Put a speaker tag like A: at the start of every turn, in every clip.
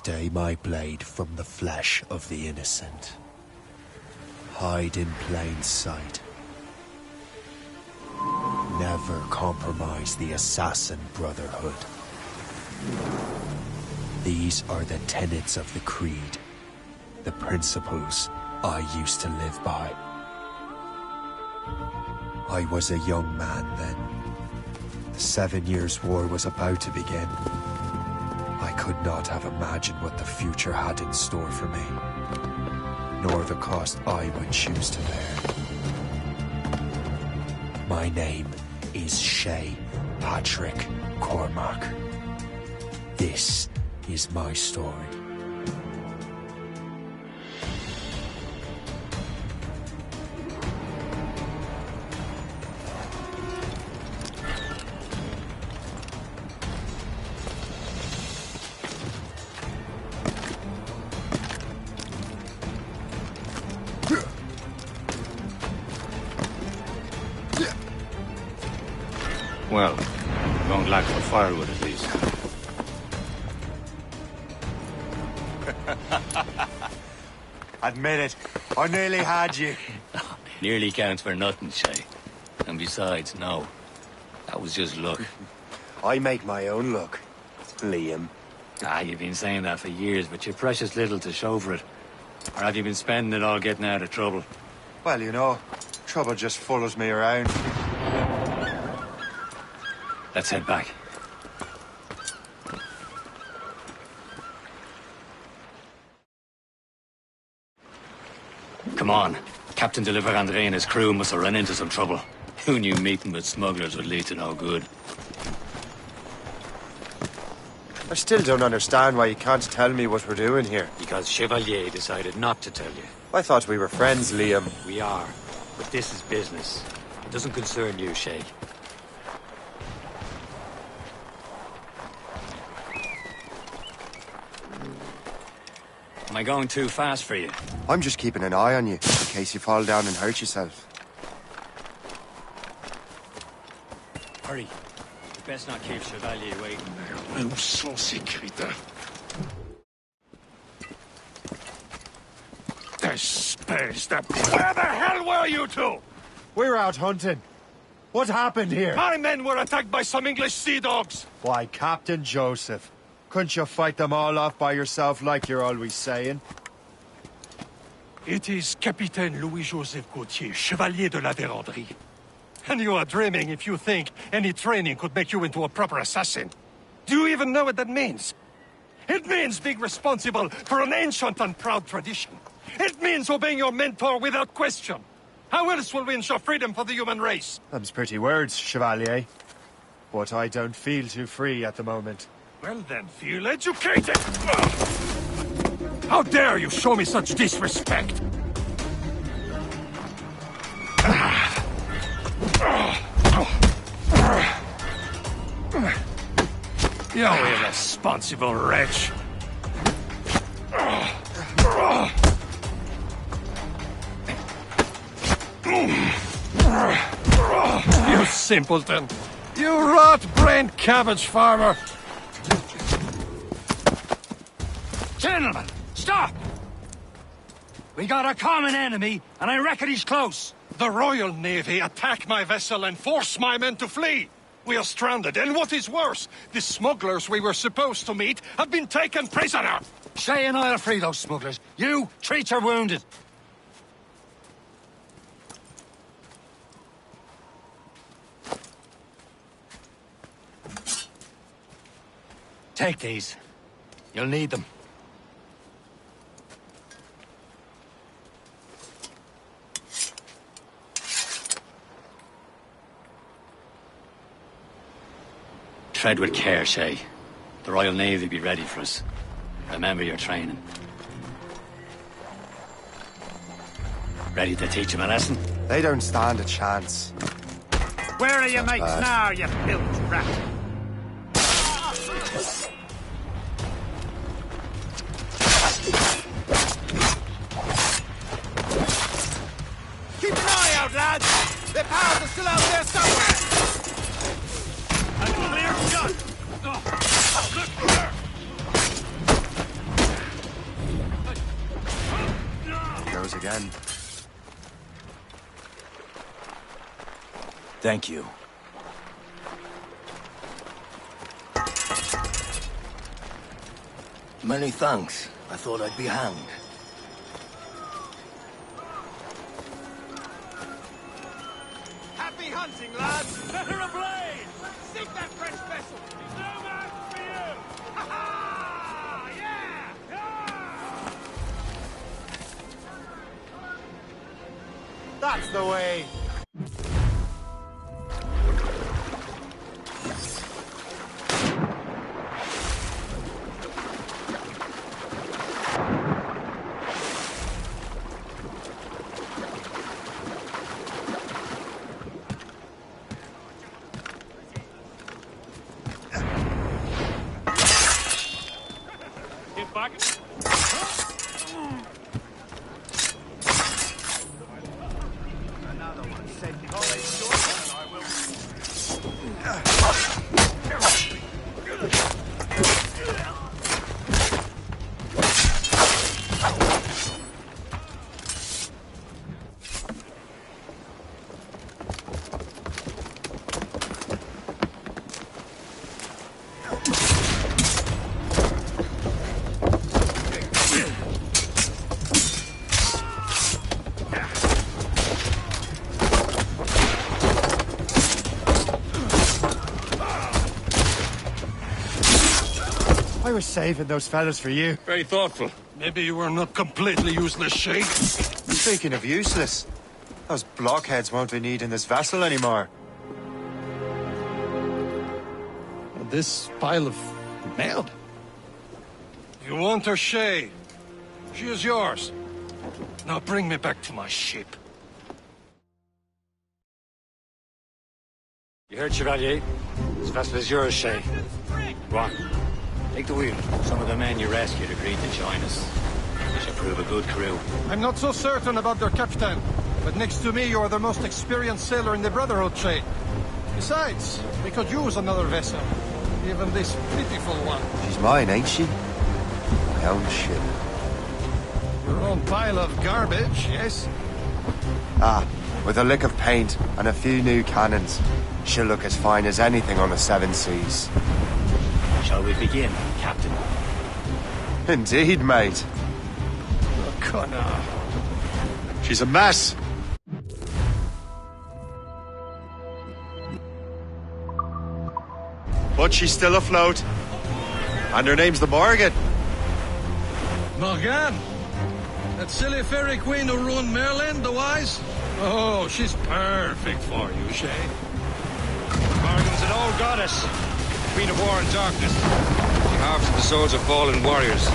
A: stay my blade from the flesh of the innocent. Hide in plain sight. Never compromise the Assassin Brotherhood. These are the tenets of the Creed, the principles I used to live by. I was a young man then. The 7 Years' War was about to begin. I could not have imagined what the future had in store for me, nor the cost I would choose to bear. My name is Shay Patrick Cormac. This is my story.
B: Well, don't lack for firewood at least.
C: Admit it, I nearly had you.
B: Nearly counts for nothing, Shay. And besides, no. That was just luck.
C: I make my own luck, Liam.
B: You've been saying that for years, but you're precious little to show for it. Or have you been spending it all getting out of trouble?
C: Well, you know, trouble just follows me around.
B: Let's head back. Come on. Captain Deliver André and his crew must have run into some trouble. Who knew meeting with smugglers would lead to no good?
C: I still don't understand why you can't tell me what we're doing here.
B: Because Chevalier decided not to tell you.
C: I thought we were friends, Liam.
B: We are. But this is business. It doesn't concern you, Shay. Am I going too fast for you?
C: I'm just keeping an eye on you, in case you fall down and hurt yourself.
B: Hurry. You best not keep Chevalier waiting.
D: Où sont ces crétins? Espèce de... Where the hell were you two?
E: We're out hunting. What happened here?
D: My men were attacked by some English sea dogs.
E: Why, Captain Joseph. Couldn't you fight them all off by yourself like you're always saying?
D: It is Capitaine Louis-Joseph Gauthier, Chevalier de la Vérendrye. And you are dreaming if you think any training could make you into a proper assassin. Do you even know what that means? It means being responsible for an ancient and proud tradition. It means obeying your mentor without question. How else will we ensure freedom for the human race?
E: Them's pretty words, Chevalier. But I don't feel too free at the moment.
D: Well then, feel educated! How dare you show me such disrespect? You irresponsible wretch! You simpleton! You rot-brained cabbage farmer!
B: Gentlemen, stop! We got a common enemy, and I reckon he's close.
D: The Royal Navy attack my vessel and force my men to flee. We are stranded, and what is worse, the smugglers we were supposed to meet have been taken prisoner.
B: Shay and I'll free those smugglers. You, treat your wounded. Take these. You'll need them. Tread with care, Shay. The Royal Navy be ready for us. Remember your training. Ready to teach them a lesson?
C: They don't stand a chance.
F: Where are your mates now, you filthy rat?
G: Keep an eye out, lads! Their pals are still out there somewhere! A clear shot! Look there!
C: again.
B: Thank you. Many thanks. I thought I'd be hanged.
G: Happy hunting, lads! Better ablaze! Sink that French vessel! There's no match for you! Ha ha! Yeah! Yeah!
C: That's the way!
G: Get back!
C: Another one. Said I will. I was saving those fellas for you.
D: Very thoughtful. Maybe you were not completely useless, Shay.
C: Speaking of useless, those blockheads won't be needing this vessel anymore.
D: This pile of mail. You want her, Shay? She is yours. Now bring me back to my ship.
B: You heard, Chevalier? This vessel is yours, Shay. Go on. Take the wheel. Some of the men you rescued agreed to join us. We shall prove a good crew.
D: I'm not so certain about their captain, but next to me you are the most experienced sailor in the Brotherhood, Shay. Besides, we could use another vessel. Even this pitiful one.
C: She's mine, ain't she? My own ship.
D: Your own pile of garbage, yes?
C: Ah, with a lick of paint and a few new cannons, she'll look as fine as anything on the seven seas.
B: Shall we begin, Captain?
C: Indeed, mate.
D: Connor.
C: She's a mess. But she's still afloat. And her name's the Morgan.
D: Morgan? That silly fairy queen who ruined Merlin, the wise? Oh, she's perfect for you, Shay.
B: Morgan's an old goddess. Queen of war and darkness. She harvests the souls of fallen warriors.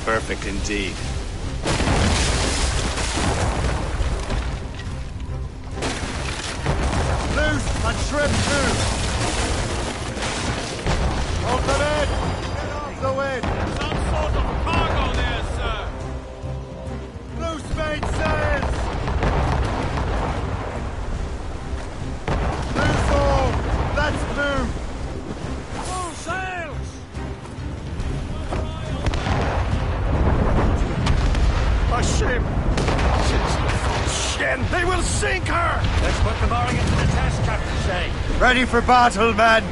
B: Perfect indeed.
C: Loose and shrimp too. Open it! Get off the wind!
G: Some sort of cargo there, sir!
C: Loose mainsails! Loose all! Let's move!
G: Full sails!
D: A ship! Shit! They will sink her!
B: Let's put the Morgan to the test, Captain Shay.
C: Ready for battle, men!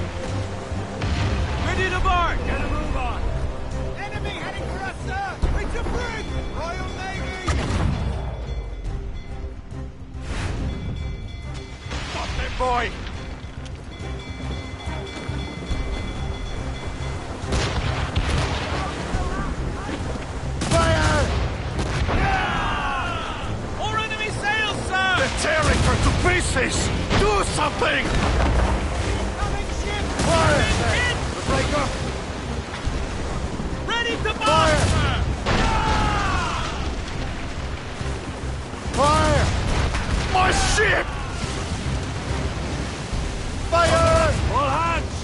G: Ready to board! Get a move on! Enemy heading for us, sir! It's a brig! Royal Navy!
D: Stop that boy!
C: Fire!
G: More enemy sails, sir!
D: They're tearing her to pieces! Do something!
G: Coming ship!
C: Fire!
G: Coming in!
C: The breaker!
G: Ready to board,
C: Fire!
G: sir!
C: Fire!
D: My ship!
C: Fire!
G: All hands!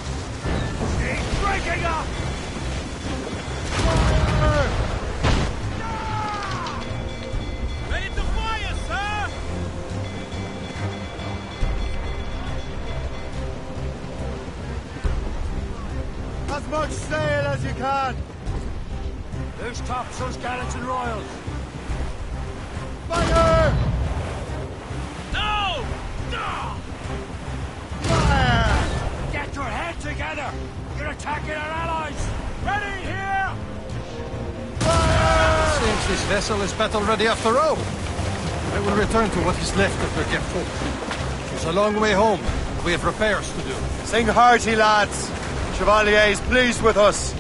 G: She's breaking up!
C: Fire!
G: Ready to fire, sir!
C: As much sail as you can!
B: Loose topsails, gallants and royals.
E: Fire!
G: No! No!
E: Fire!
G: Get your head together! You're attacking our allies! Ready here!
D: Seems this vessel is battle ready after all. I will return to what is left of the Gerfaut. It's a long way home. We have repairs to do.
E: Sing hearty, lads. Chevalier is pleased with us.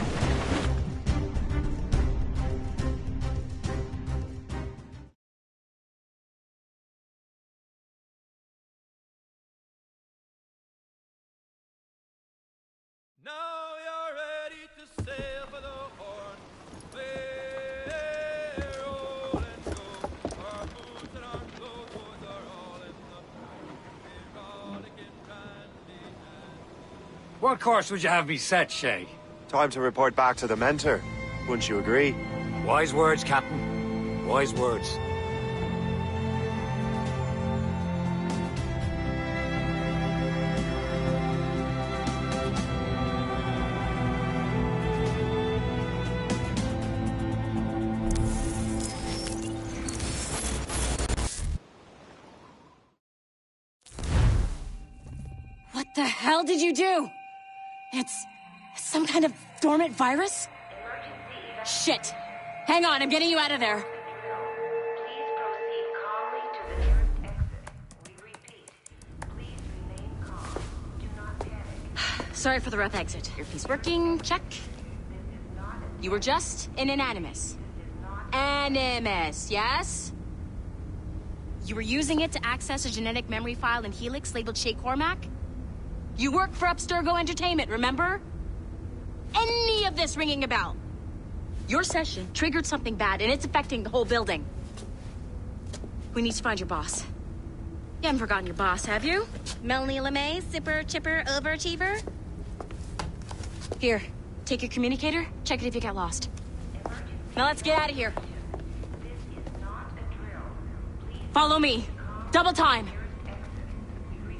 G: Now you're ready to sail for the Horn. We're roll and go. Our boots and our clothes are all in the we're rolling in brandy and...
B: What course would you have me set, Shay?
C: Time to report back to the mentor. Wouldn't you agree?
B: Wise words, Captain. Wise words.
H: What the hell did you do? It's some kind of dormant virus? Shit. Hang on, I'm getting you out of there.
I: Please proceed calmly to the nearest exit. We repeat, please remain calm. Do not panic.
H: Sorry for the rough exit. Earpiece working, check. You were just an animus. Animus, yes? You were using it to access a genetic memory file in Helix labeled Shay Cormac? You work for Abstergo Entertainment, remember? Any of this ringing a bell? Your session triggered something bad, and it's affecting the whole building. We need to find your boss. You haven't forgotten your boss, have you? Melanie LeMay, zipper, chipper, overachiever? Here, take your communicator, check it if you get lost. Now let's get out of here. Follow me. Double time.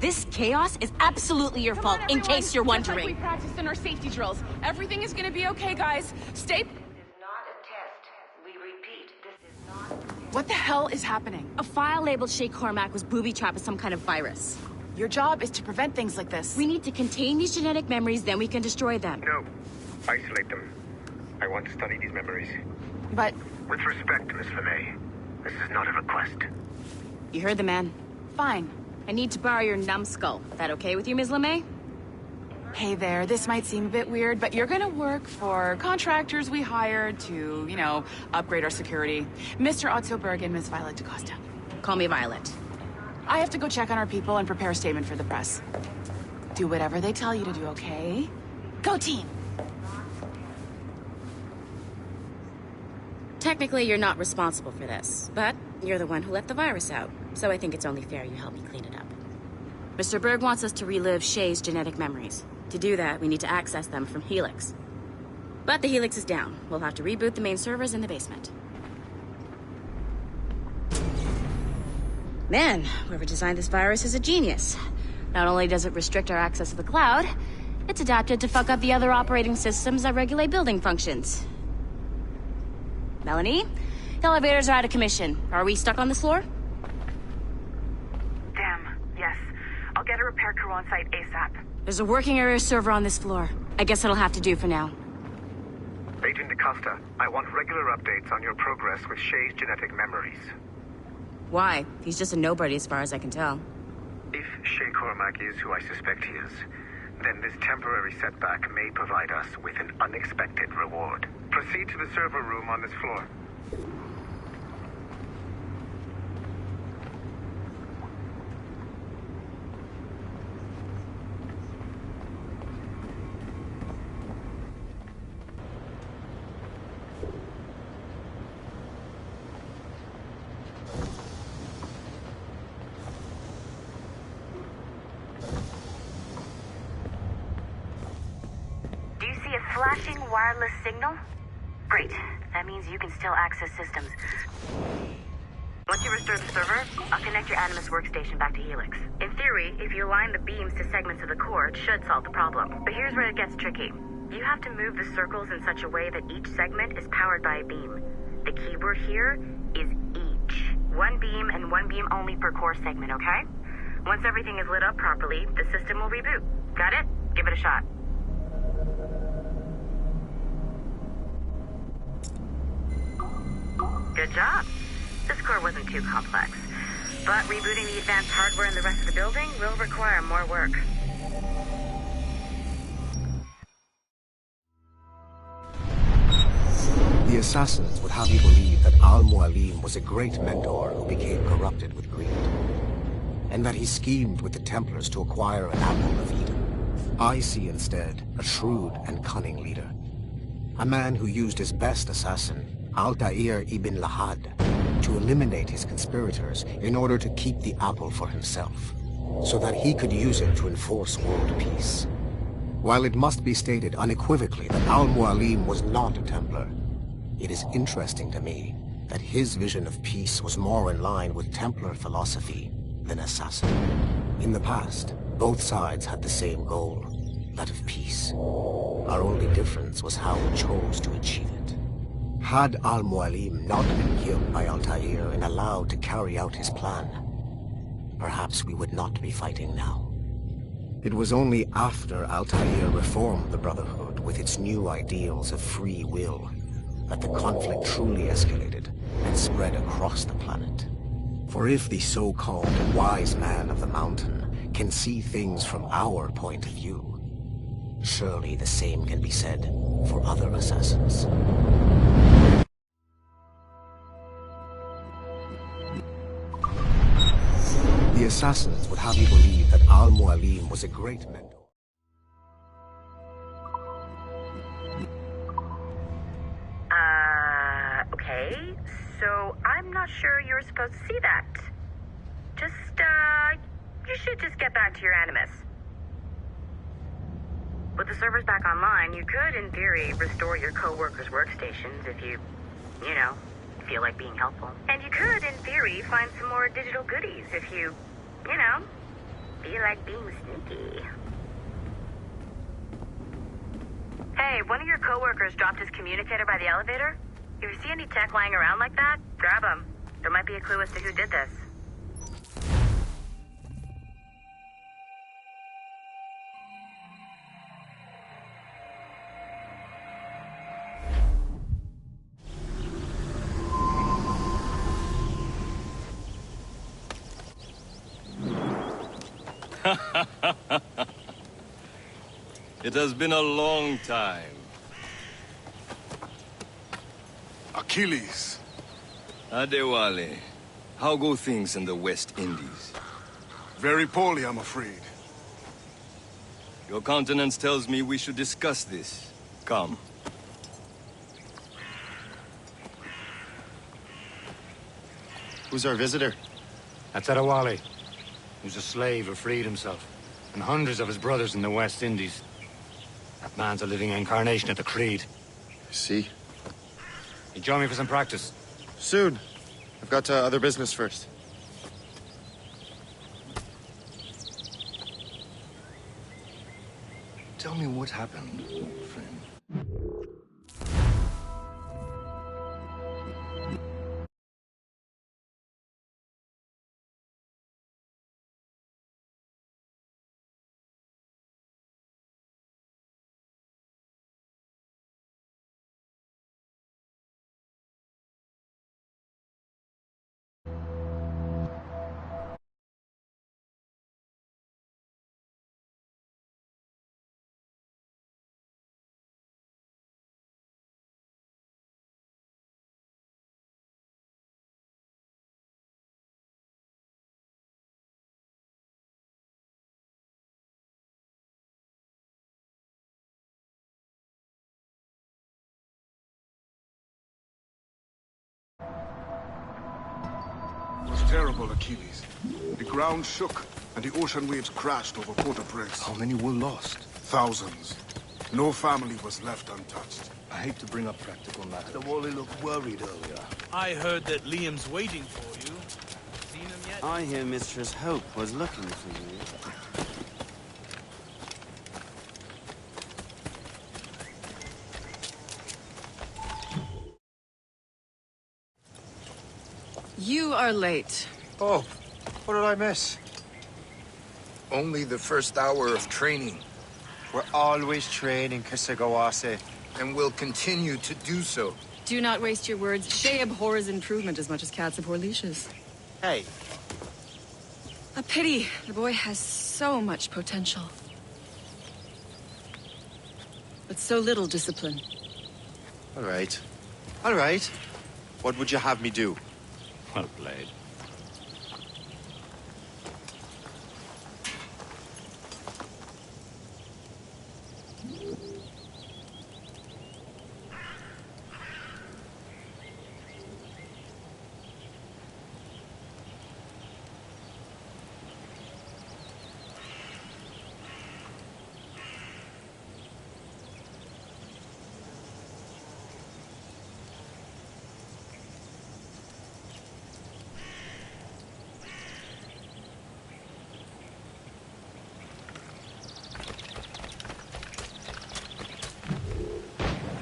H: This chaos is absolutely your fault, in case you're wondering.
J: Just like we practiced in our safety drills. Everything is gonna be okay, guys. Stay...
I: This is not a test. We repeat, this is not a test.
J: What the hell is happening?
H: A file labeled Shay Cormac was booby-trapped with some kind of virus.
J: Your job is to prevent things like this.
H: We need to contain these genetic memories, then we can destroy them.
K: No. Isolate them. I want to study these memories.
J: But...
K: With respect, Miss LeMay, this is not a request.
H: You heard the man.
J: Fine.
H: I need to borrow your numbskull. That okay with you, Ms. LeMay?
J: Hey there, this might seem a bit weird, but you're gonna work for contractors we hired to, you know, upgrade our security. Mr. Otto Berg and Ms. Violet DaCosta.
H: Call me Violet.
J: I have to go check on our people and prepare a statement for the press. Do whatever they tell you to do, okay? Go team!
H: Technically, you're not responsible for this, but you're the one who let the virus out, so I think it's only fair you help me clean it up. Mr. Berg wants us to relive Shay's genetic memories. To do that, we need to access them from Helix. But the Helix is down. We'll have to reboot the main servers in the basement. Man, whoever designed this virus is a genius. Not only does it restrict our access to the cloud, it's adapted to fuck up the other operating systems that regulate building functions. Melanie? The elevators are out of commission. Are we stuck on this floor?
L: Damn, yes. I'll get a repair crew on site ASAP.
H: There's a working area server on this floor. I guess it'll have to do for now.
K: Agent DaCosta, I want regular updates on your progress with Shay's genetic memories.
H: Why? He's just a nobody as far as I can tell.
K: If Shay Cormac is who I suspect he is, then this temporary setback may provide us with an unexpected reward. Proceed to the server room on this floor.
L: Flashing wireless signal? Great. That means you can still access systems. Once you restore the server, I'll connect your Animus workstation back to Helix. In theory, if you align the beams to segments of the core, it should solve the problem. But here's where it gets tricky. You have to move the circles in such a way that each segment is powered by a beam. The keyword here is each. One beam and one beam only per core segment, okay? Once everything is lit up properly, the system will reboot. Got it? Give it a shot. Good job. This core wasn't too complex. But rebooting the advanced hardware in the rest of the building will require more work.
M: The assassins would have you believe that Al-Mualim was a great mentor who became corrupted with greed, and that he schemed with the Templars to acquire an apple of Eden. I see instead a shrewd and cunning leader, a man who used his best assassin, Altair ibn Lahad, to eliminate his conspirators in order to keep the apple for himself, so that he could use it to enforce world peace. While it must be stated unequivocally that Al-Mualim was not a Templar, it is interesting to me that his vision of peace was more in line with Templar philosophy than assassin. In the past, both sides had the same goal, that of peace. Our only difference was how we chose to achieve it. Had Al-Mualim not been killed by Altair and allowed to carry out his plan, perhaps we would not be fighting now. It was only after Altair reformed the Brotherhood with its new ideals of free will that the conflict truly escalated and spread across the planet. For if the so-called wise man of the mountain can see things from our point of view, surely the same can be said for other assassins. The assassins would have you believe that Al-Mualim was a great mentor.
L: Okay, so I'm not sure you're supposed to see that. You should just get back to your Animus. With the servers back online, you could, in theory, restore your co-workers' workstations if you feel like being helpful. And you could, in theory, find some more digital goodies if you feel like being sneaky. Hey, one of your co-workers dropped his communicator by the elevator. If you see any tech lying around like that, grab them. There might be a clue as to who did this.
G: It has been a long time.
N: Achilles.
G: Adewale, how go things in the West Indies?
N: Very poorly, I'm afraid.
G: Your countenance tells me we should discuss this. Come.
C: Who's our visitor?
B: That's Adewale. He was a slave who freed himself, and hundreds of his brothers in the West Indies. That man's a living incarnation of the Creed.
C: See?
B: You join me for some practice?
C: Soon. I've got other business first.
G: Tell me what happened, friend.
N: It was terrible, Achilles. The ground shook, and the ocean waves crashed over Port-au-Prince.
G: How many were lost?
N: Thousands. No family was left untouched.
G: I hate to bring up practical matters. The Wally looked worried earlier.
O: I heard that Liam's waiting for you. Seen him yet?
P: I hear Mistress Hope was looking for you.
J: You are late.
E: Oh, what did I miss?
Q: Only the first hour of training.
E: We're always training, Kisagawase.
Q: And will continue to do so.
J: Do not waste your words. Shay abhors improvement as much as cats abhor leashes.
E: Hey.
J: A pity. The boy has so much potential. But so little discipline.
E: All right. All right. What would you have me do?
B: Well played.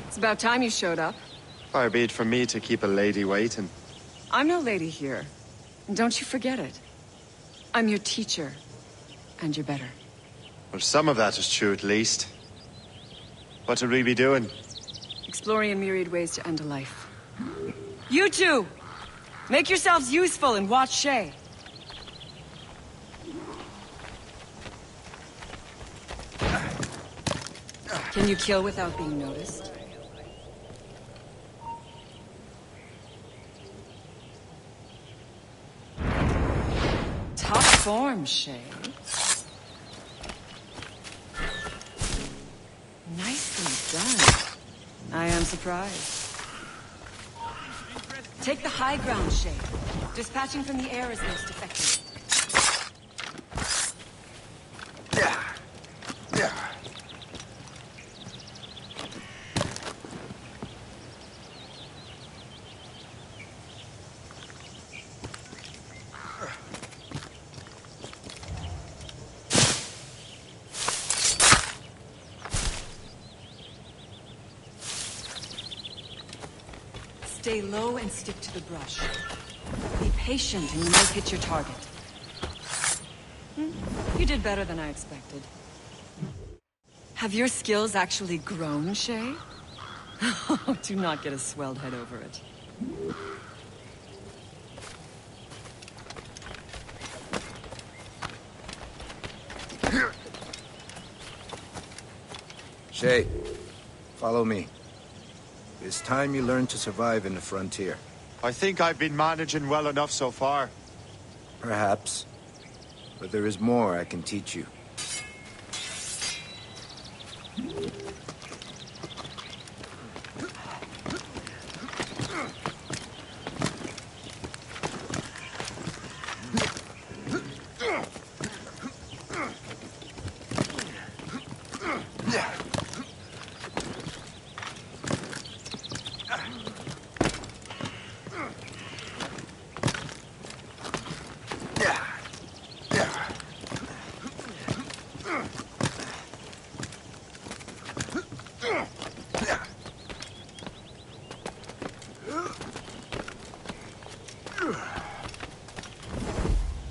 J: It's about time you showed up.
E: Far be it from me to keep a lady waiting.
J: I'm no lady here. And don't you forget it. I'm your teacher. And you're better.
E: Well, some of that is true at least. What would we be doing?
J: Exploring a myriad ways to end a life. You two! Make yourselves useful and watch Shay. Can you kill without being noticed? Top form, Shay. Nicely done. I am surprised. Take the high ground, Shay. Dispatching from the air is most effective. Stay low and stick to the brush. Be patient and you might hit your target. You did better than I expected. Have your skills actually grown, Shay? Do not get a swelled head over it.
Q: Shay, follow me. It's time you learn to survive in the frontier.
E: I think I've been managing well enough so far.
Q: Perhaps. But there is more I can teach you.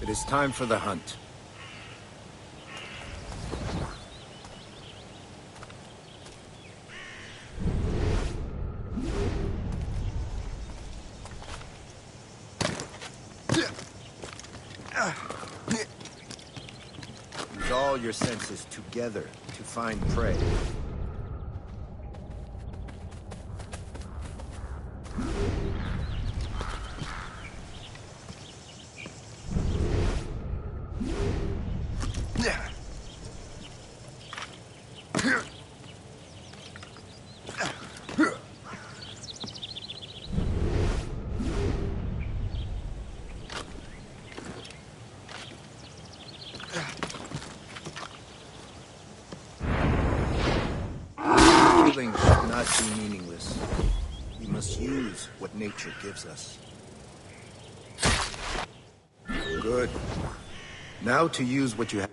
Q: It is time for the hunt. Use all your senses together to find prey. Killing should not be meaningless. We must use what nature gives us. Good. Now to use what you have.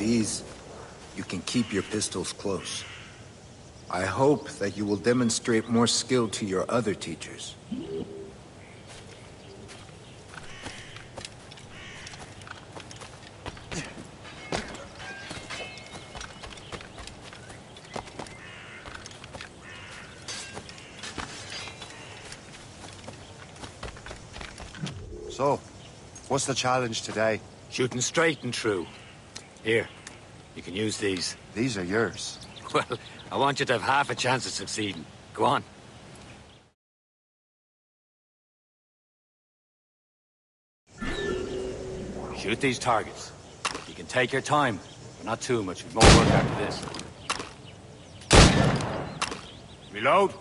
Q: these, you can keep your pistols close. I hope that you will demonstrate more skill to your other teachers.
C: So, what's the challenge today?
B: Shooting straight and true. Here, you can use these.
C: These are yours.
B: Well, I want you to have half a chance of succeeding. Go on. Shoot these targets. You can take your time, but not too much. We've more work after this. Reload.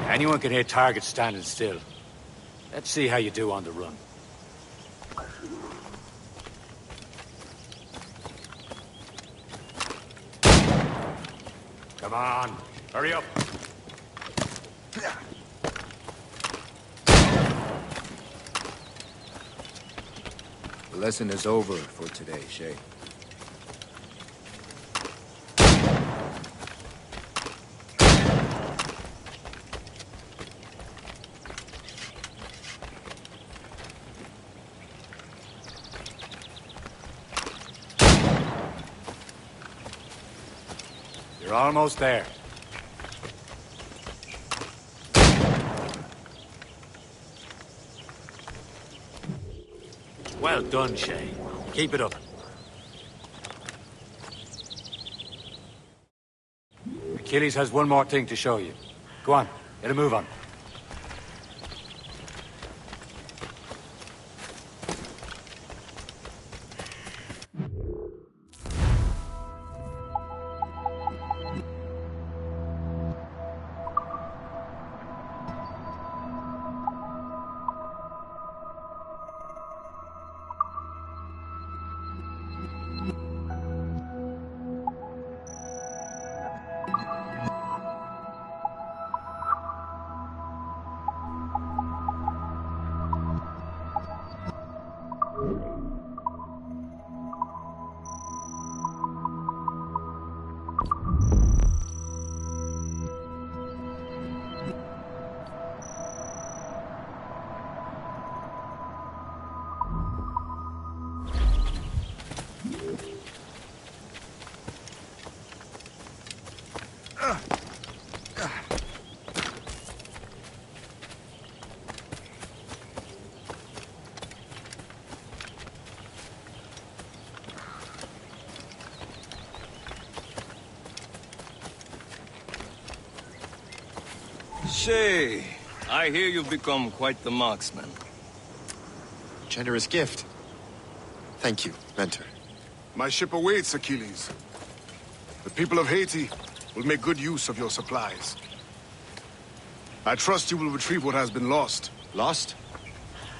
B: Anyone can hit targets standing still. Let's see how you do on the run. Come on, hurry up.
Q: The lesson is over for today, Shay.
B: You're almost there. Well done, Shay. Keep it up. Achilles has one more thing to show you. Go on, get a move on.
R: Shay, I hear you've become quite the marksman.
C: Generous gift. Thank you, mentor.
N: My ship awaits, Achilles. The people of Haiti will make good use of your supplies. I trust you will retrieve what has been lost.
C: Lost?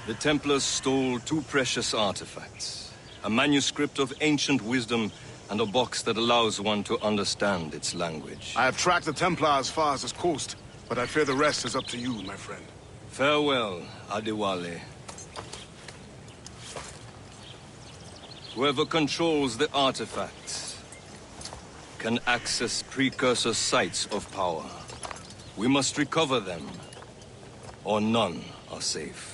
R: The Templars stole 2 precious artifacts. A manuscript of ancient wisdom and a box that allows one to understand its language.
N: I have tracked the Templar as far as this coast, but I fear the rest is up to you, my friend.
R: Farewell, Adewale. Whoever controls the artifacts can access precursor sites of power. We must recover them, or none are safe.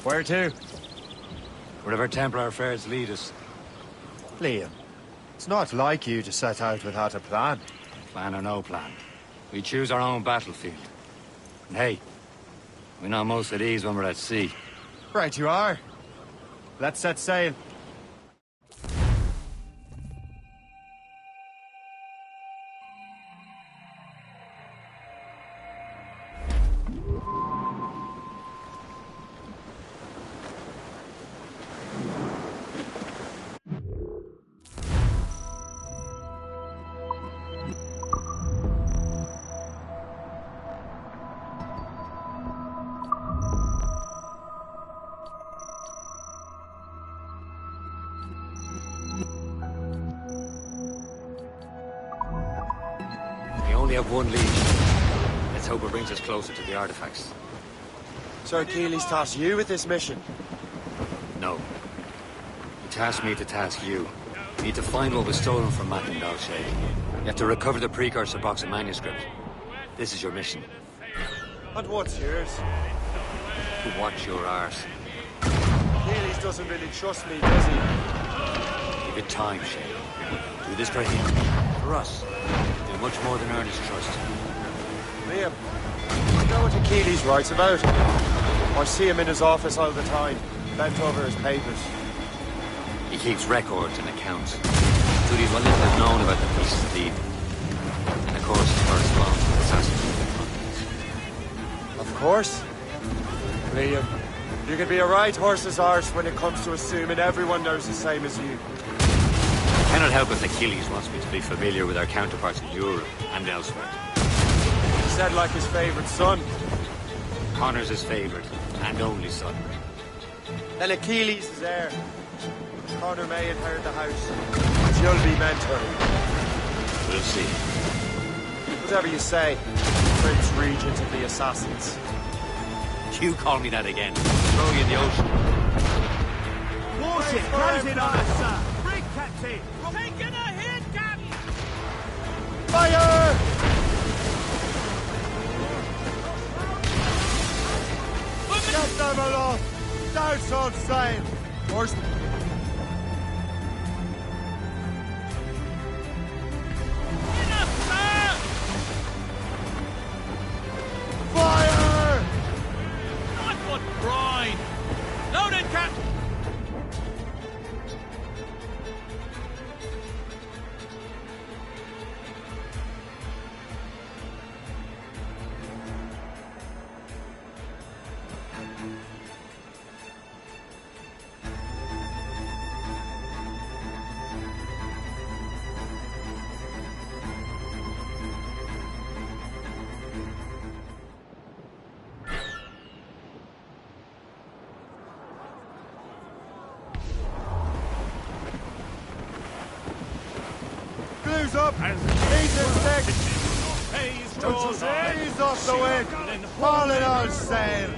B: Where to? Wherever Templar affairs lead us.
E: Liam, it's not like you to set out without a plan.
B: Plan or no plan. We choose our own battlefield. And hey, we know most of these when we're at sea.
E: Right you are. Let's set sail.
B: We only have one lead. Let's hope it brings us closer to the artifacts.
E: So Achilles tasked you with this mission?
B: No. He tasked me to task you. You need to find what was stolen from Mac and Dalshay. You have to recover the precursor box of manuscript. This is your mission.
E: And what's yours?
B: To watch your arse.
E: Achilles doesn't really trust me, does he?
B: Give it time, Shay. Do this for him. For us. Do much more than earn his trust.
E: Liam, you know what Achilles writes about? I see him in his office all the time, bent over his papers.
B: He keeps records and accounts. Studies what little is known about the piece of deed. And of course, his first law, assassinated.
E: Of course. Liam, you can be a right horse's arse when it comes to assuming everyone knows the same as you.
B: I cannot help if Achilles wants me to be familiar with our counterparts in Europe and elsewhere.
E: He said like his favorite son.
B: Connor's his favorite and only son.
E: Then Achilles is heir. Connor may inherit the house, but you'll be mentor.
B: We'll see.
E: Whatever you say, Prince Regent of the Assassins.
B: You call me that again. Throw you in the ocean.
F: Warship closing on us, sir. Brig captain. Taking a hit, Captain.
E: Fire! Get them aloft! Douse on sail! Horse... Fire!
F: Not what brine. Loaded, Captain.
E: Blues up! He's in six!
F: Haze
E: He's off the wind! Falling on sail!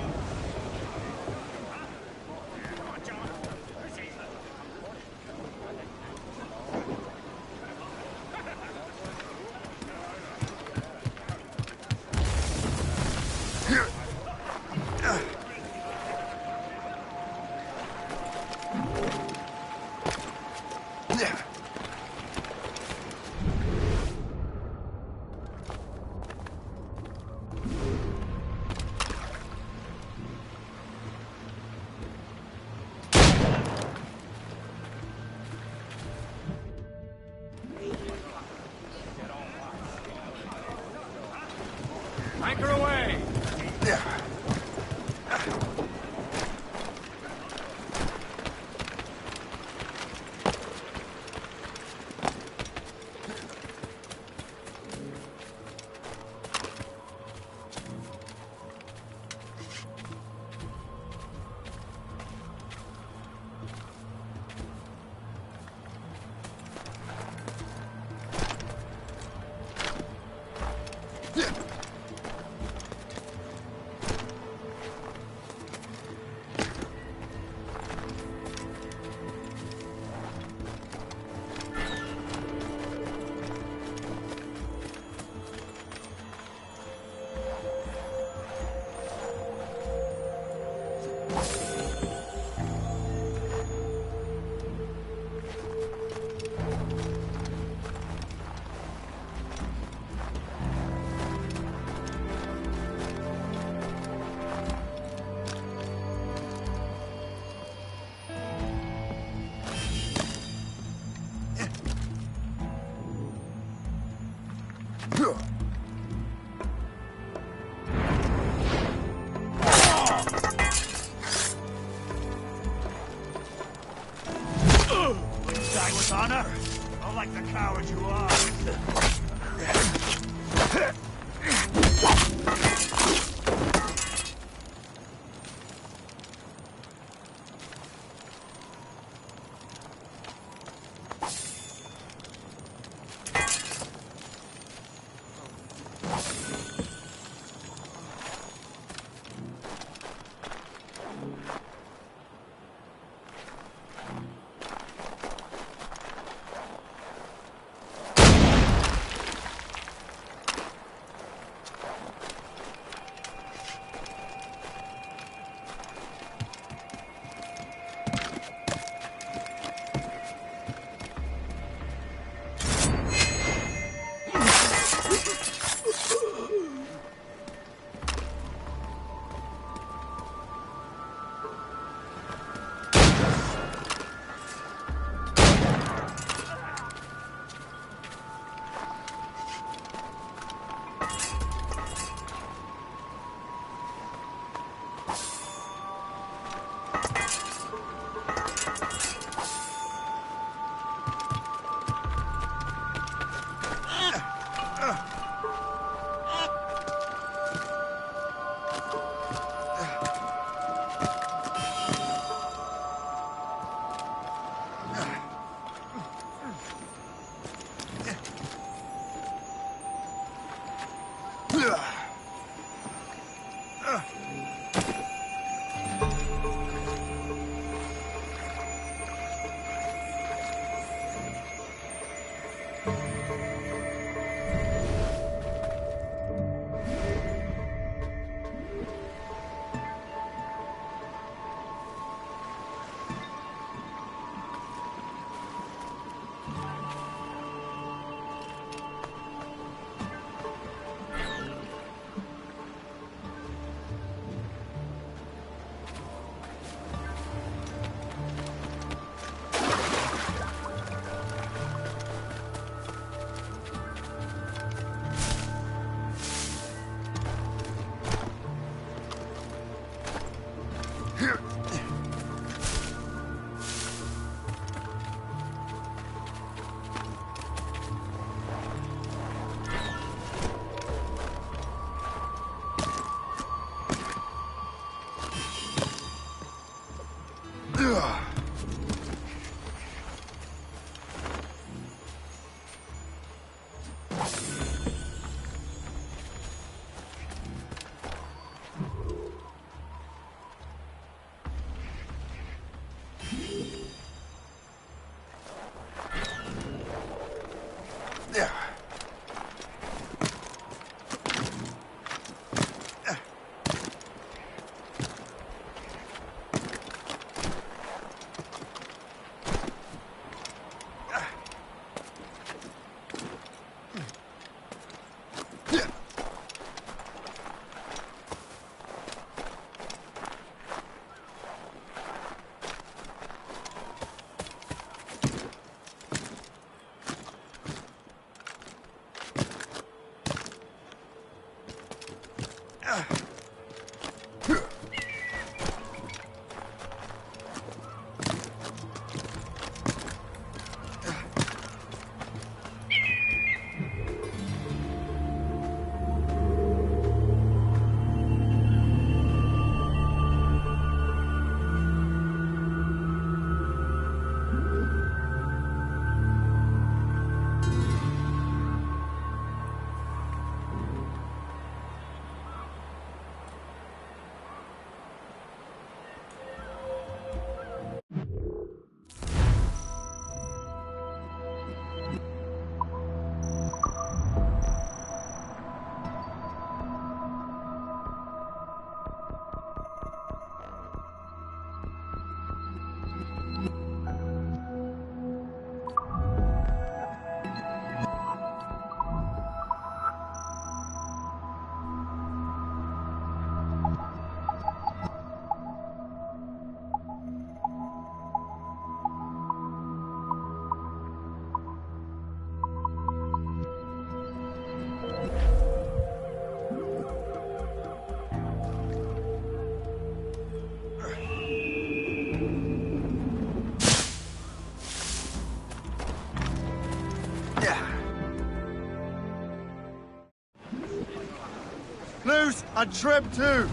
F: Anchor away. Die with honor? Or like the coward you are?
E: loose and trim too!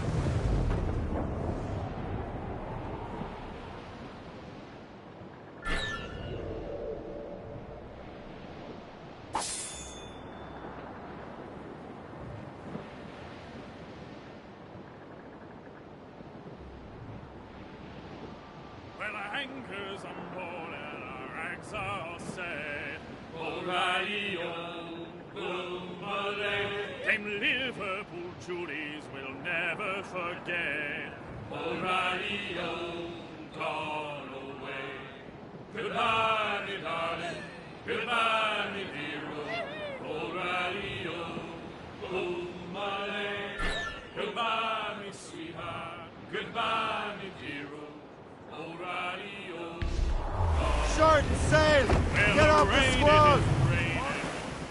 F: Well, our anchors on board and our rags are set. O'Reilly, them Liverpool Julies will never forget. O'Reilly, gone away. Goodbye, me darling. Goodbye, me dear. O'Reilly, home lane. Goodbye, me sweetheart. Goodbye, me dear. O'Reilly,
E: Short sail!
F: well,
E: Get off the squall!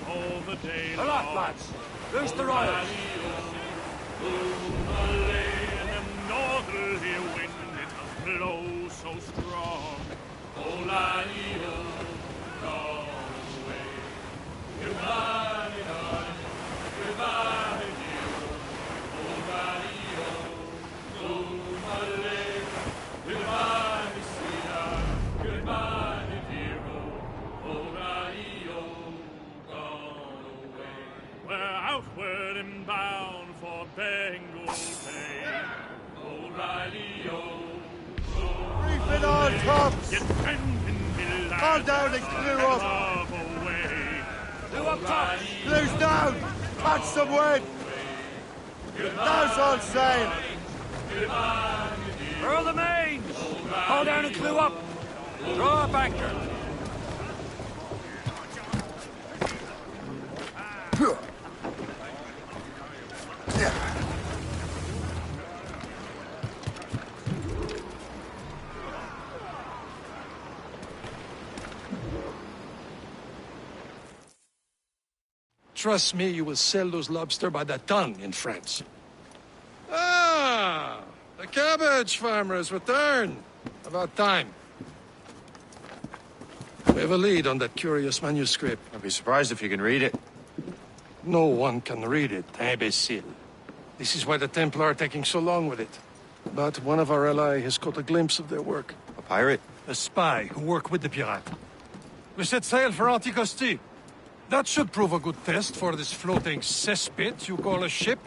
F: All the day
E: Come on, lads. Loose the royals.
F: Them northerly wind, it blows so strong. Oh, Lally-o, gone away. Goodbye, me darling. Goodbye, me dear. Oh, Lally-o, oh, my leg. Goodbye, me sweetheart. Goodbye, me dear. Oh, Lally-o, gone away. We're outward and bound for Bengal Bay. O'Reilly-o,
E: Reef it on, tops!
F: get bending me lads,
E: All down and clew up!
F: love away.
E: Clew up, tops! Clews down! Catch some wind! Now's all sail!
F: Furl the mains! Haul down and clew up! Throw up anchor!
D: Trust me, you will sell those lobster by the ton in France. Ah, the cabbage farmers return. About time. We have a lead on that curious manuscript.
C: I'd be surprised if you can read it.
D: No one can read it, imbecile. This is why the Templar are taking so long with it. But one of our allies has caught a glimpse of their work.
C: A pirate?
D: A spy who worked with the pirate. We set sail for Anticosti. That should prove a good test for this floating cesspit you call a ship.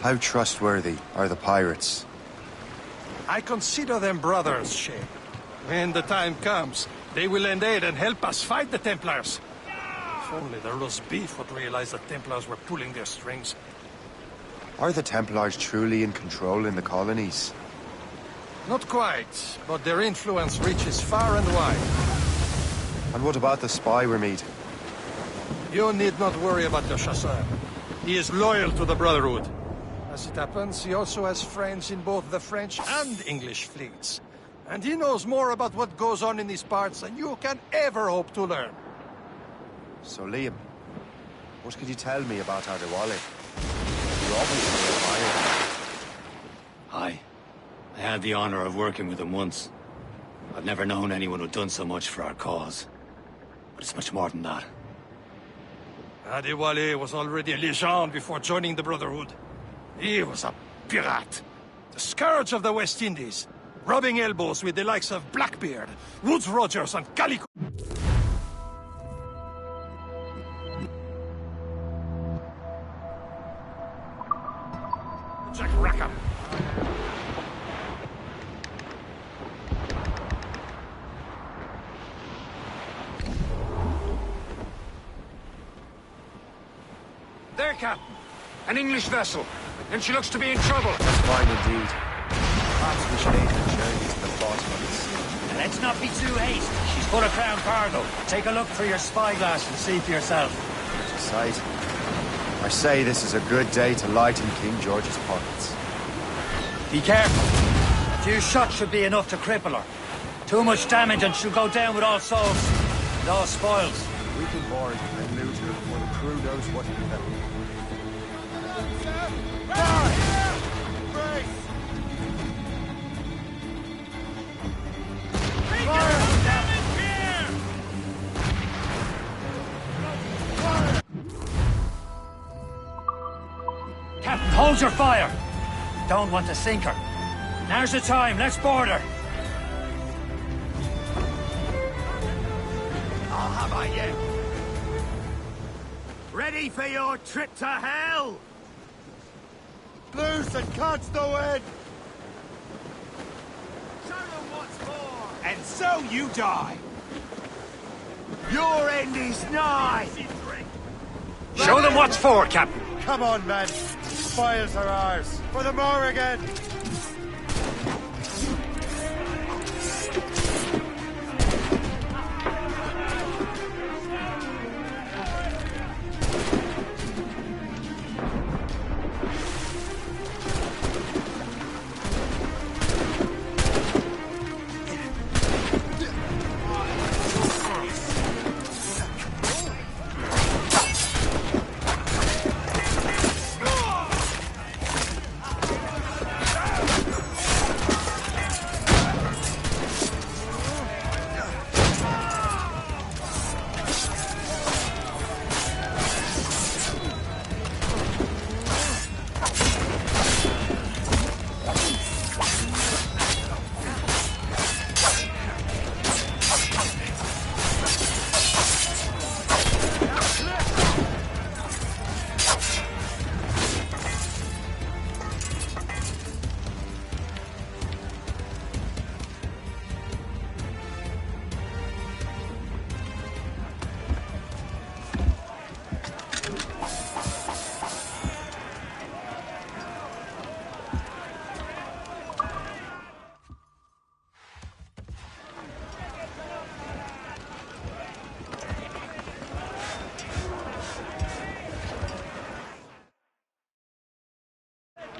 C: How trustworthy are the pirates?
D: I consider them brothers, Shay. When the time comes, they will lend aid and help us fight the Templars. If only the roast beef would realize the Templars were pulling their strings.
C: Are the Templars truly in control in the colonies?
D: Not quite, but their influence reaches far and wide.
C: And what about the spy we're meeting?
D: You need not worry about the chasseur. He is loyal to the Brotherhood. As it happens, he also has friends in both the French and English fleets. And he knows more about what goes on in these parts than you can ever hope to learn.
C: So, Liam, what could you tell me about Adewale? You're obviously a pirate.
B: Aye. I had the honor of working with him once. I've never known anyone who'd done so much for our cause. But it's much more than that.
D: Adewale was already a legend before joining the Brotherhood. He was a pirate. The scourge of the West Indies. Rubbing elbows with the likes of Blackbeard, Woodes Rogers, and Calico. Jack Rackham.
S: There, Captain. An English vessel. And she looks to be in trouble.
C: That's fine indeed. Perhaps we should aim the journey to the bottom of the sea.
T: Let's not be too hasty. She's full of crown cargo. Take a look through your spyglass and see for yourself.
C: Such a sight. I say this is a good day to lighten King George's pockets.
T: Be careful. A few shots should be enough to cripple her. Too much damage and she'll go down with all souls. And all spoils.
C: We can board and loot her before the crew knows what to do.
T: Hold your fire! Don't want to sink her. Now's the time, let's board her!
S: I'll have at you. Ready for your trip to hell?
E: Loose and catch the wind!
S: Show them what's for!
E: And so you die!
S: Your end is nigh!
D: Show them what's for, Captain.
E: Come on, men. Spoils are ours. For the Morrigan!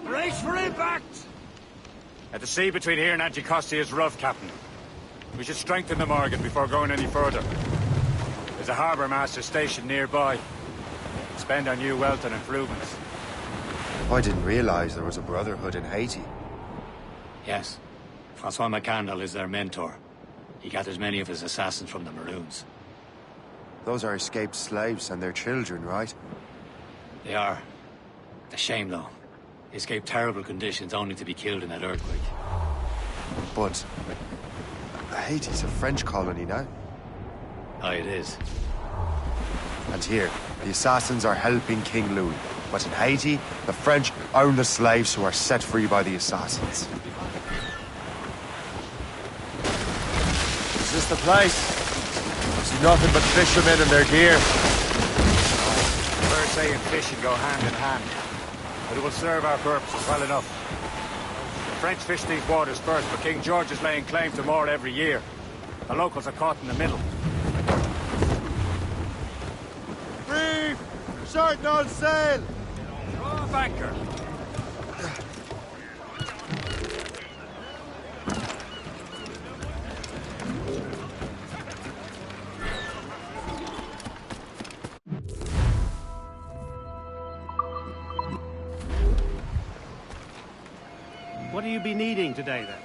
S: Brace for impact!
D: The sea between here and Anticosti is rough, Captain. We should strengthen the Morgan before going any further. There's a harbour master stationed nearby. Spend on new wealth and improvements.
C: I didn't realize there was a brotherhood in Haiti.
B: Yes. Francois McCandle is their mentor. He gathers many of his assassins from the Maroons.
C: Those are escaped slaves and their children, right?
B: They are. A shame, though. They escaped terrible conditions only to be killed in that earthquake.
C: But Haiti's a French colony now.
B: Oh, it is.
C: And here, the assassins are helping King Louis. But in Haiti, the French own the slaves who are set free by the assassins.
E: Is this the place? I see nothing but fishermen and their gear.
D: Birdseye and fishing go hand in hand. But it will serve our purposes well enough. The French fish these waters first, but King George is laying claim to more every year. The locals are caught in the middle.
E: Reef! Short no sail!
D: Draw a banker.
U: What do you be needing today, then?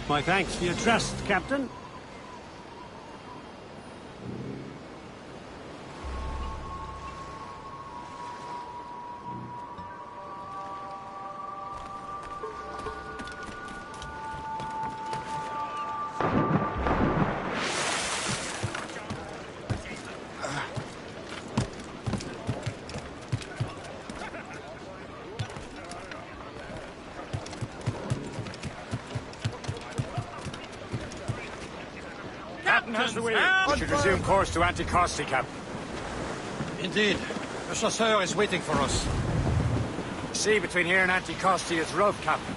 U: My thanks for your trust, Captain.
D: We should resume course to Anticosti, Captain. Indeed. The chasseur is waiting for us.
T: The sea between here and Anticosti is rough, Captain.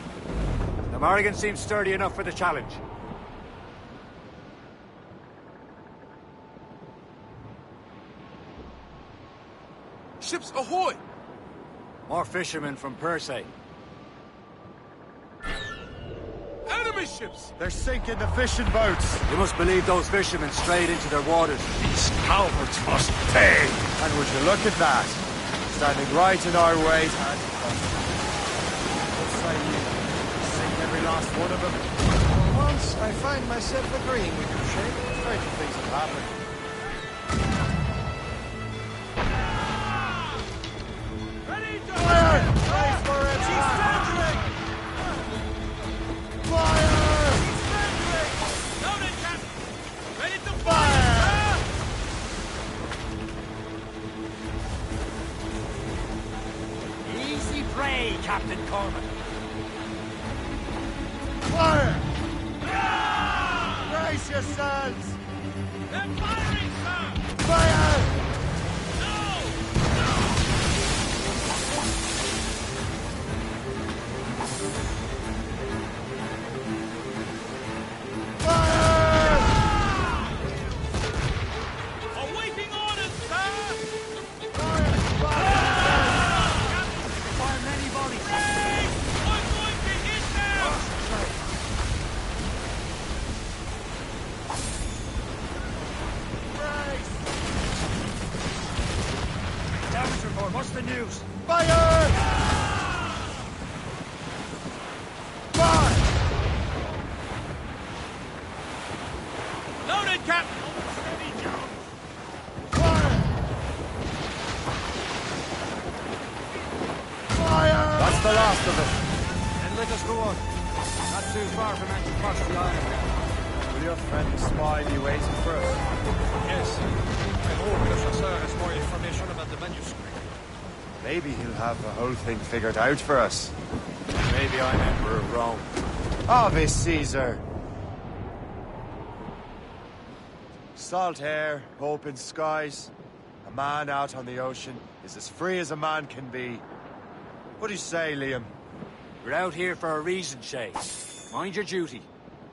T: The Morrigan seems sturdy enough for the challenge.
S: Ships ahoy!
T: More fishermen from Persay.
S: Enemy ships!
C: They're sinking the fishing boats.
T: You must believe those fishermen strayed into their waters.
D: These cowards must pay!
C: And would you look at that? Standing right in our way to Anticosti. What say you? Sink every last one of them.
D: For once, I find myself agreeing with you, Shay. Stranger things have happened.
S: Ready to
C: Fire! Wait for it!
S: She's centering!
C: Fire!
S: She's centering! Loaded, Captain! Ready to
C: Fire!
T: Easy prey, Captain Cormac.
C: Fire! Brace yourselves!
S: They're firing, sir!
C: Fire!
S: Awaiting orders, sir!
T: Fire many volleys.
S: Raise! We're going to hit them!
T: Damage report, what's the news?
C: Fire! Fire!
S: Loaded, Captain! Steady, Joe!
C: Fire!
T: That's the last of it. Then let us go on. Not too far from Anticosti Island now.
C: Will your friendly spy be waiting for us?
D: Yes. I hope the chasseur has more information about the manuscript.
C: Maybe he'll have the whole thing figured out for us.
T: Maybe I'm Emperor of Rome.
C: Ave Caesar! Salt air, open skies. A man out on the ocean is as free as a man can be. What do you say, Liam?
T: We're out here for a reason, Shay. Mind your duty.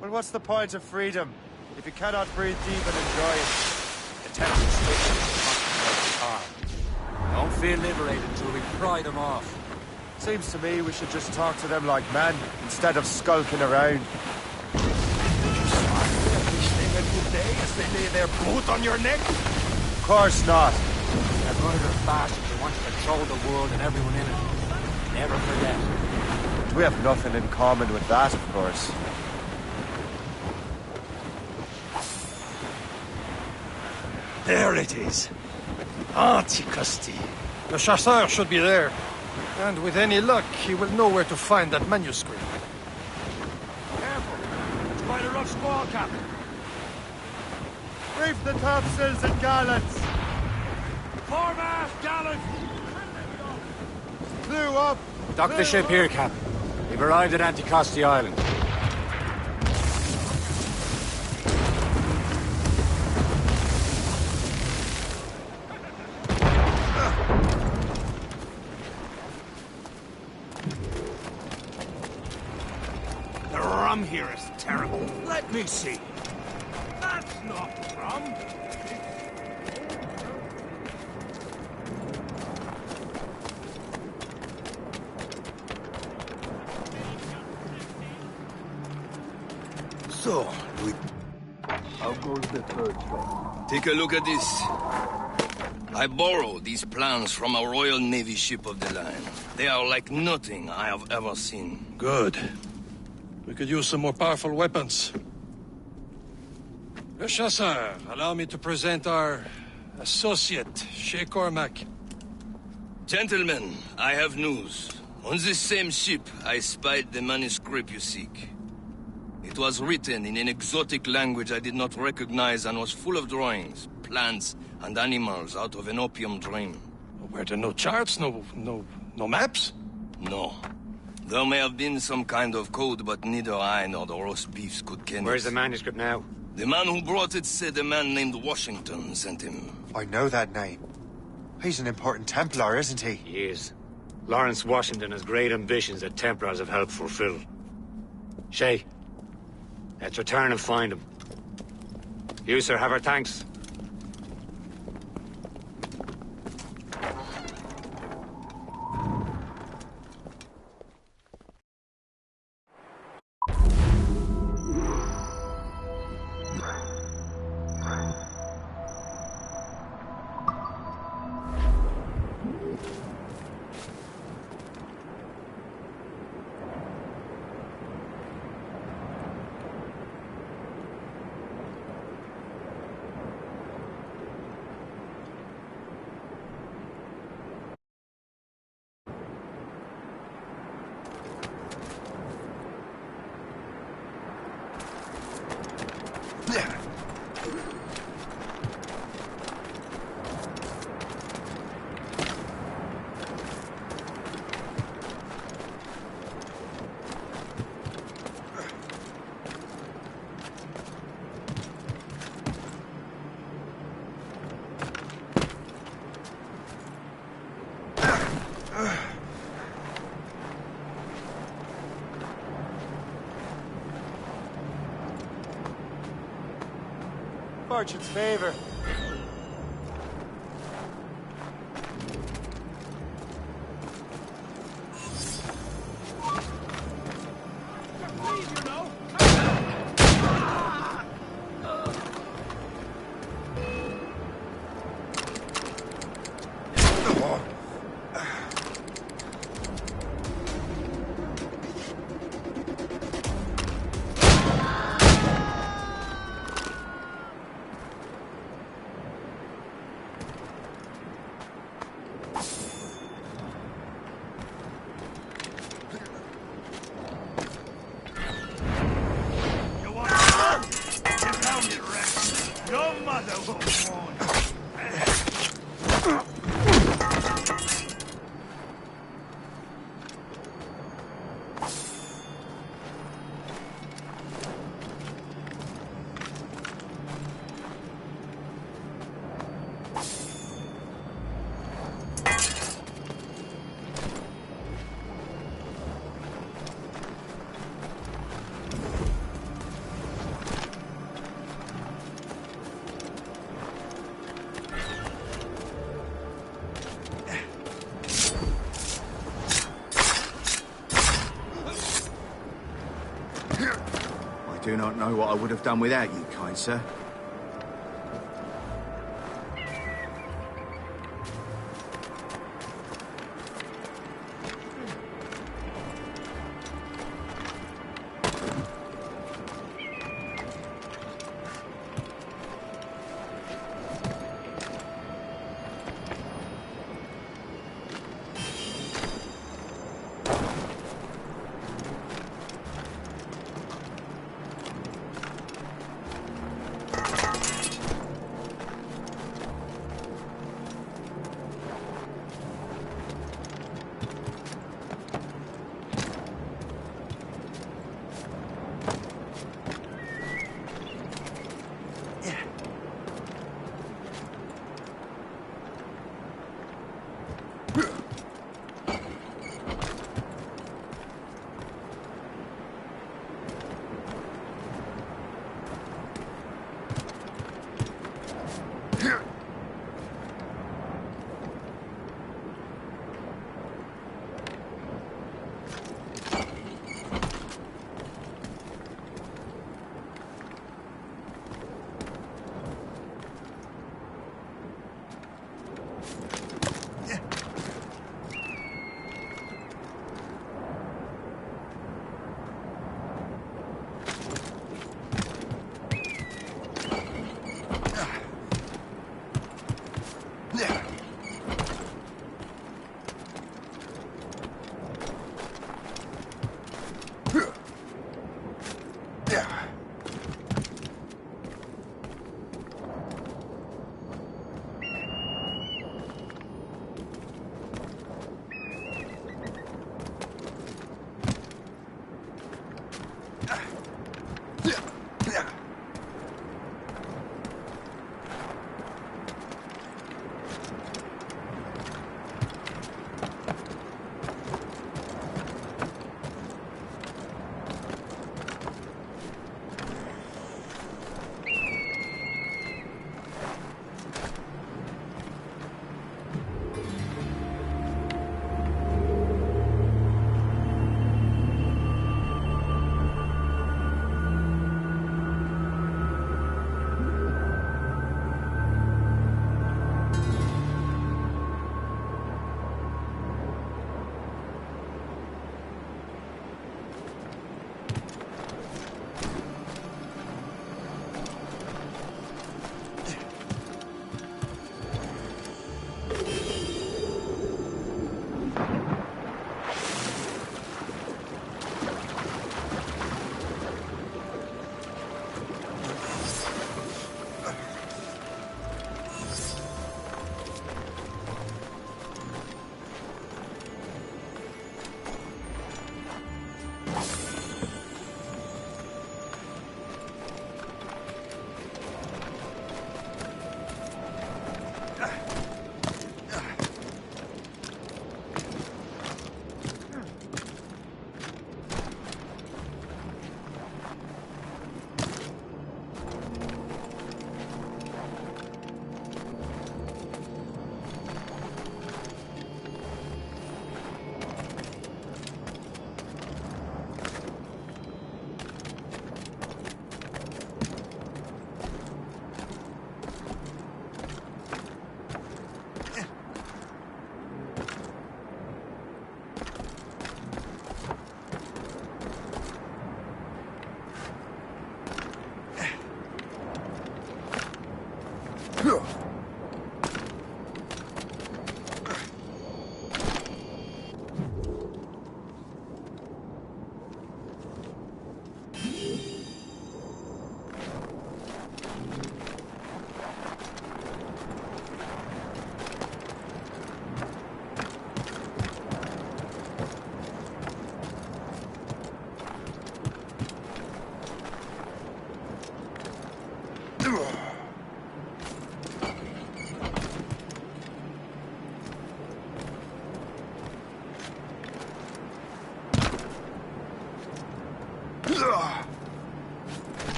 C: Well, what's the point of freedom if you cannot breathe deep and enjoy it?
T: The tempest must harm. Don't feel liberated until we pry them off.
C: Seems to me we should just talk to them like men instead of skulking around.
D: A good day as they lay their boot on your neck?
C: Of course not.
T: They're murderous bastards who want to control the world and everyone in it. Never forget.
C: We have nothing in common with that, of course.
D: There it is. Anticosti. The chasseur should be there. And with any luck, he will know where to find that manuscript.
T: Careful. It's quite a rough squall, Captain.
C: Reef the topsails and gallants!
T: Foremast, gallant!
C: Clew up!
T: Dock the ship here, Captain. We've arrived at Anticosti Island.
S: The rum here is terrible. Let me see. That's not rum.
R: So,
S: How goes the third shot?
R: take a look at this. I borrowed these plans from a Royal Navy ship of the line. They are like nothing I have ever seen.
D: Good. We could use some more powerful weapons. Le Chasseur, allow me to present our associate, Shay Cormac.
R: Gentlemen, I have news. On this same ship, I spied the manuscript you seek. It was written in an exotic language I did not recognize and was full of drawings, plants, and animals out of an opium dream.
D: Were there no charts, no maps?
R: No. There may have been some kind of code, but neither I nor the roast beefs could ken
T: Where's
R: it.
T: the manuscript now?
R: The man who brought it said a man named Washington sent him.
C: I know that name. He's an important Templar, isn't he?
B: He is. Lawrence Washington has great ambitions that Templars have helped fulfill. Shay, let's return and find him. You, sir, have our thanks.
C: Fortune's favor.
Q: I do not know what I would have done without you, kind sir.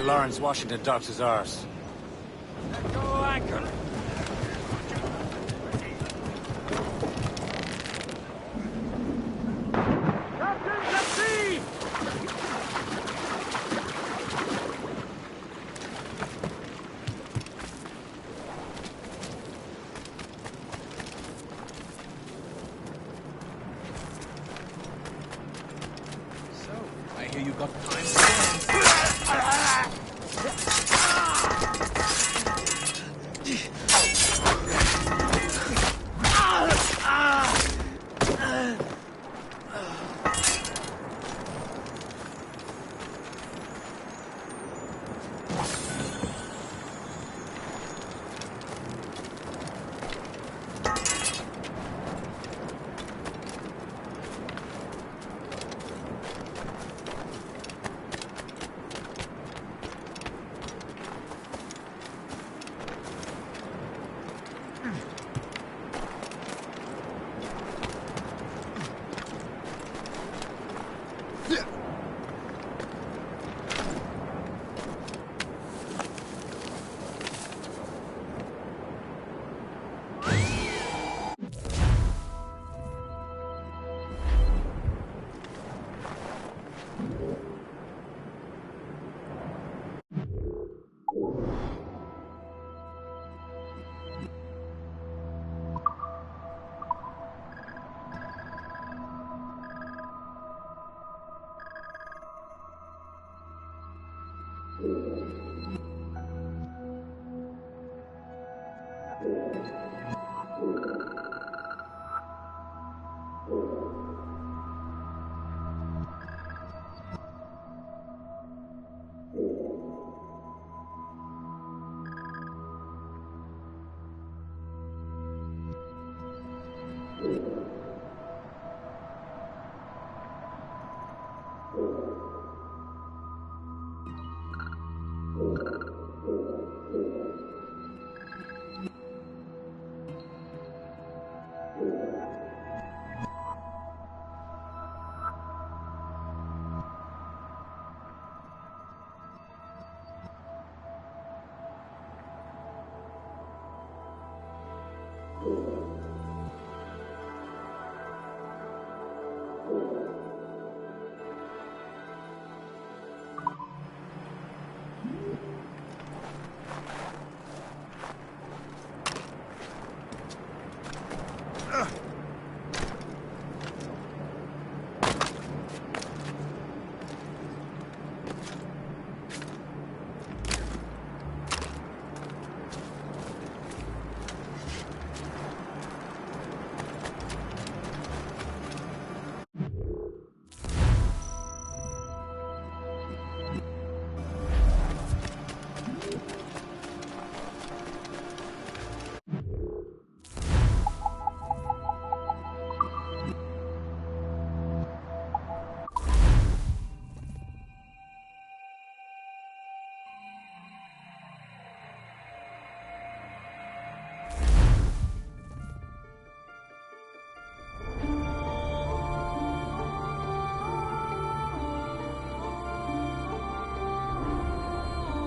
T: Lawrence Washington docks his arse.
D: Let go anchor. Captain's at sea!
S: I hear you got time.